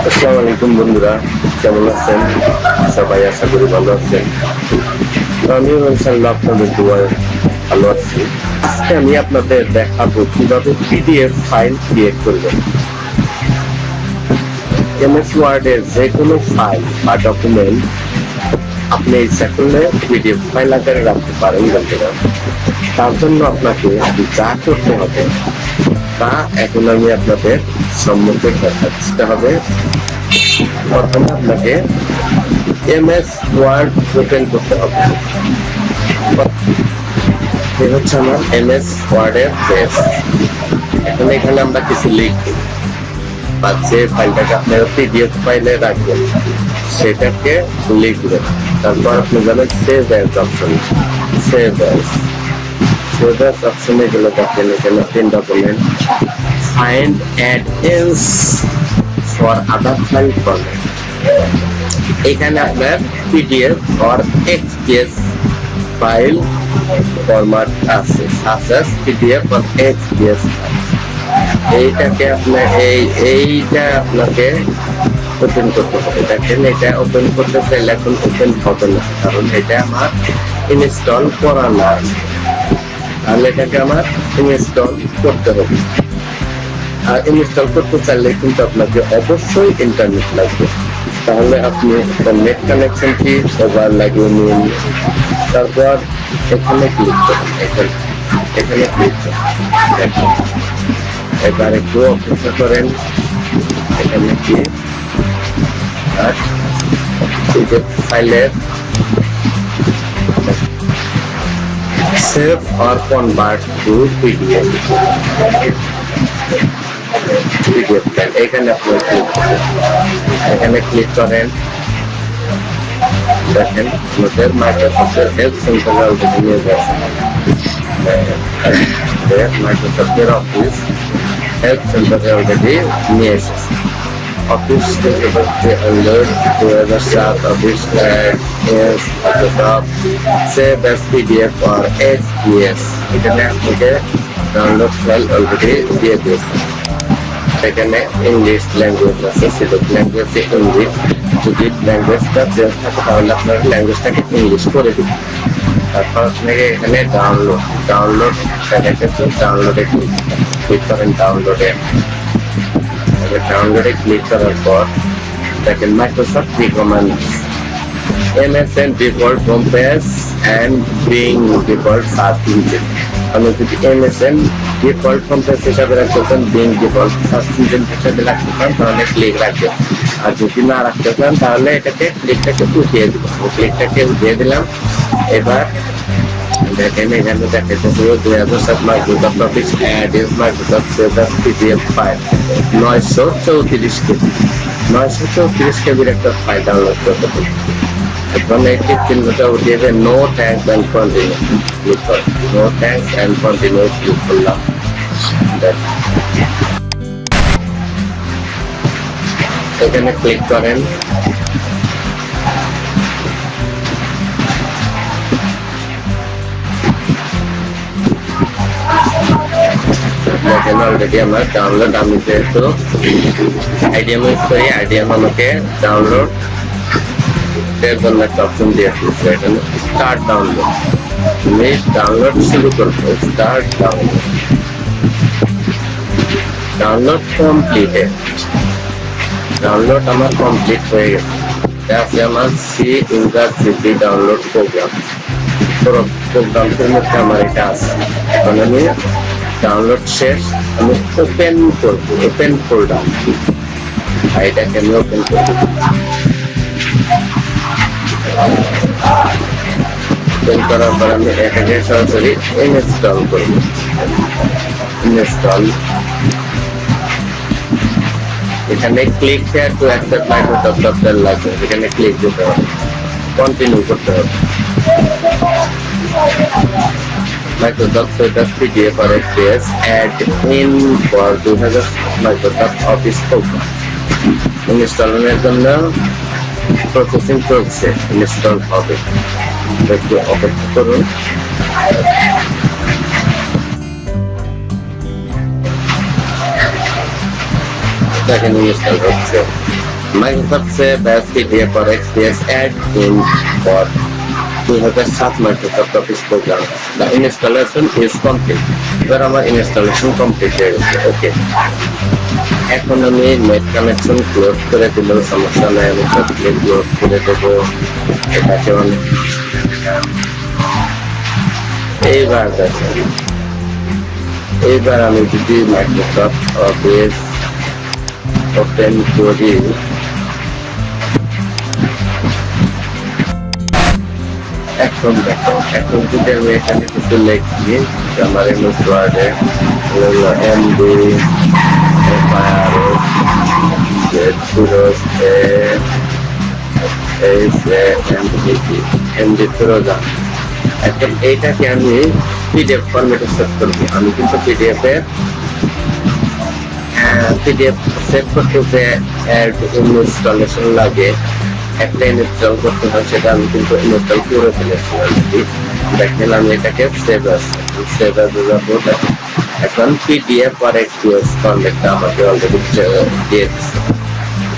আসসালামু আলাইকুম বন্ধুরা, কেমন আছেন? সবাই আশা করি ভালো আছেন। আমিও ইনশাআল্লাহ আপনাদের দোয়ায় ভালো আছি। আজকে আমি আপনাদের দেখাবো কিভাবে পিডিএফ ফাইল ক্রিয়েট করবেন। এমএস ওয়ার্ডের যে কোনো ফাইল বা ডকুমেন্ট আপনি ইচ্ছা করলে পিডিএফ ফাইল আকারে রাখতে পারেন বন্ধুরা। তার জন্য আপনাকে যা করতে হবে তা এখন আমি আপনাদের সম্মুখে দেখাতে হবে। প্রথমে আপনাকে এমএস ওয়ার্ড ওপেন করতে হবে। এই হচ্ছে আমার এমএস ওয়ার্ডের পেজ। এখন এখানে আমরা কিছু লিখব বা যে ফাইলটাকে আপনারা পিডিএফ ফাইলে রাখবেন সেটাকে লিখবেন। তারপর আপনি যাবেন save as option. Save as অপশনে গেলে দেখেন এখানে তিন document find add-ins for other file format. এখানে আপনার PDF or XPS file format আছে, সাপোজ পিডিএফ অর এক্সপিএস। এইটাকে আপনার এইটা আপনাকে ওপেন করতে হবে। দেখেন এটা ওপেন করতে চাইলে এখন ওপেন হবে না, কারণ এটা আমার ইনস্টল করা নাই। তাহলে এটাকে আমার ইনস্টল করতে হবে। আর ইনস্টল করতে চাইলে কিন্তু আপনাকে অবশ্যই ইন্টারনেট লাগবে। তাহলে আপনি নেট কানেকশনটি ওভার লাগিয়ে নিন। তারপর এখানে ক্লিক করুন। এখানে ক্লিক করুন। দেখুন এবার একটু অপেক্ষা করেন। এখানে কি আর ফাইলের save or convert to PDF file. এখানে আপনি ক্লিক করেন। এখানে ক্লিক করেন। দেখেন আমাদের মাইক্রোসফটের হেল্প সেন্টার অলরেডি নিয়ে যাচ্ছে। মাইক্রোসফটের অফিস হেল্প সেন্টারে অলরেডি নিয়ে এসেছে। অফিস থেকে হচ্ছে অলরেড 2007 office Microsoft save as PDF or XPS. এখানে আপনাকে ডাউনলোড ফাইল অলরেডি দিয়ে দিয়েছে। এখানে ইংলিশ ল্যাঙ্গুয়েজ আছে, সিলেক্ট ল্যাঙ্গুয়েজ ইংলিশ। যদি ল্যাঙ্গুয়েজটা চেঞ্জ থাকে তাহলে আপনার ল্যাঙ্গুয়েজটাকে ইংলিশ করে দিবেন। তারপর আপনাকে এখানে ডাউনলোড দেখাচ্ছে, ডাউনলোডে ক্লিক করেন। ডাউনলোডে ক্লিক করার পর দেখেন Microsoft recommends MSN default home page and Bing default search engine. আমি যদি MSN ডিফল্ট হোম পেজ হিসাবে রাখতে চান, বিং ডিফল্ট সার্চ ইঞ্জিন হিসাবে রাখতে চান তাহলে ক্লিক রাখবেন। আর যদি না রাখতে চান তাহলে ক্লিকটাকে উঠিয়ে দিব। ক্লিকটাকে উঠিয়ে দিলাম। এবার দেখেন এখানে দেখাচ্ছে 2007 Microsoft office add-ins Microsoft save as PDF file 934 KB. 934 কেবির একটা ফাইল ডাউনলোড করতে হবে। এখন এই চিহ্নটা উঠিয়ে দেন, no thanks and continue click করুন। No thanks and continue click করলাম। এখানে ক্লিক করেন। দেখেন অলরেডি আমার ডাউনলোড, আমি যেহেতু আইডিএম ইউজ করি, আইডিএম আমাকে ডাউনলোড এর জন্য একটা অপশন দিয়ে দিচ্ছে। এখানে স্টার্ট ডাউনলোড। আমি ডাউনলোড শুরু করবো। Start download completed. ডাউনলোড আমার কমপ্লিট হয়ে গেছে। আছে আমার সি ইউজার সিপি ডাউনলোড প্রোগ্রামটির মধ্যে আমার এটা আছে। এখন আমি ডাউনলোড শেষ, আমি ওপেন করবো। ওপেন ফোল্ডার, এটাকে আমি ওপেন করবো। ওপেন করার পর আমি এটাকে সরাসরি ইনস্টল করবো। ইনস্টল, এখানে click here to accept Microsoft software licence. এখানে ক্লিক দিতে হবে, কন্টিনিউ করতে হবে। Microsoft Set as PDF or XPS add-in for 2000 Microsoft Office program. ইনস্টলের জন্য প্রসেসিং চলছে, ইনস্টল হবে। একটু অপেক্ষা করুন। দেখেন ইনস্টল হচ্ছে। Microsoft say best PDF or XPS add in for 2007 Microsoft Office program. The installation is complete. এবার আমার ইনস্টলেশন কমপ্লিট হয়ে গেছে। ওকে, এখন আমি নেট কানেকশন ক্লোজ করে দিলেও সমস্যা নেই, আমি সবগুলো ক্লোজ করে দেবো এটাকে। এইবার দেখেন, এইবার আমি যদি মাইক্রোসফট অফিস ওপেন করি, এখন দেখো, এখন যদি আমি এখানে কিছু লিখি, আমার এমএস ওয়ার্ডে এমডি এমডি ফিরোজা, এখন এইটাকে আমি পিডিএফ ফরম্যাটে সেভ করবো। আমি কিন্তু পিডিএফ সেভ করতে যে অ্যাড ইনস্টলেশন লাগে, একটা ইনস্টল করতে হয়, সেটা আমি কিন্তু ইনস্টল করে ফেলেছি অলরেডি। দেখেন আমি এটাকে সেভ যাবো। এখন পিডিএফ আর এক্সপিএস ফরম্যাটটা আমাকে অলরেডি দিয়ে দিচ্ছে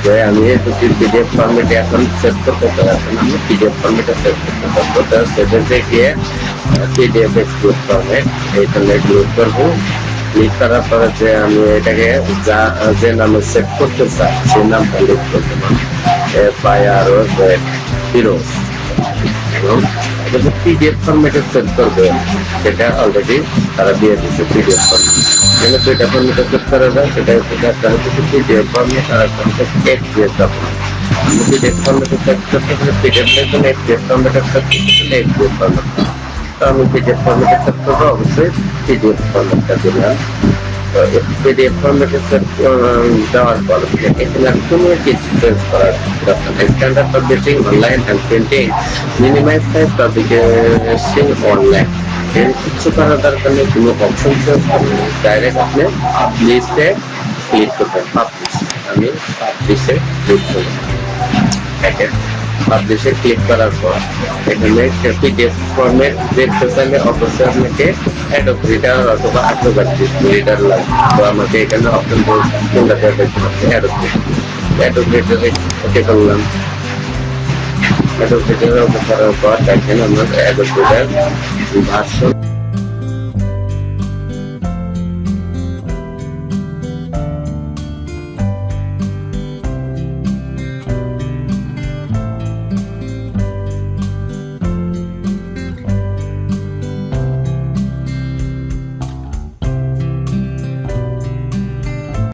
যে আমি যদি পিডিএফ ফরম্যাটে এখন সেভ করতে চাই, এখন আমি পিডিএফ ফরম্যাটে সেভ করতে পারবো। তো সেভে গিয়ে পিডিএফ এক্সপোর্ট ফরম্যাট এইখানে ক্লিক করবো। ক্লিক করার পরে যে আমি এটাকে যে নামে সেভ করতে চাই সেই নামটা লিখ করতে পারবো, ফিরোজ। এবং এটা যে পিডিএফ ফরম্যাটে সেভ করবে সেটা অলরেডি তারা দিয়ে দিচ্ছে পিডিএফ ফরম্যাট। যেন দুইটা ফরম্যাটে সেভ করা যায়, সেটা একটা হচ্ছে পিডিএফ ফরম্যাট আর একটা হচ্ছে এক্সপিএস ডকুমেন্ট। আমি পিডিএফ ফরম্যাটে সেভ করতে হলে পিডিএফ জন্য এক্সপিএস ফরম্যাটে সেভ করতে হলে এক্সপিএস ফরম্যাট। তো আমি পিডিএফ ফরম্যাটে সেভ করবো, অবশ্যই পিডিএফ ফরম্যাটটা দিলাম। PDF ফরম্যাটে সেভ দেওয়ার পর এখানে কোনো কিছু চেঞ্জ করার standard publishing online and printing, minimise size publishing online, এর কিছু করার দরকার নেই। কোনো অপশন চেঞ্জ করবেন, ডাইরেক্ট আপনি পাবলিশে ক্লিক করবেন। আমি পাবলিশে ক্লিক করব। পাবলিশে ক্লিক করার পর এখানে পিডিএফ ফরম্যাট দেখতে চাইলে অবশ্যই আপনাকে অ্যাডোব রিডার অথবা অ্যাক্রোব্যাট রিডার লাগবে। তো আমাকে এখানে অপশন কোনটা দেখতে পাচ্ছি, অ্যাডোব রিডারে ওকে করলাম। অ্যাডোব রিডারে ওকে করার পর দেখেন আমার অ্যাডোব রিডার ভার্সন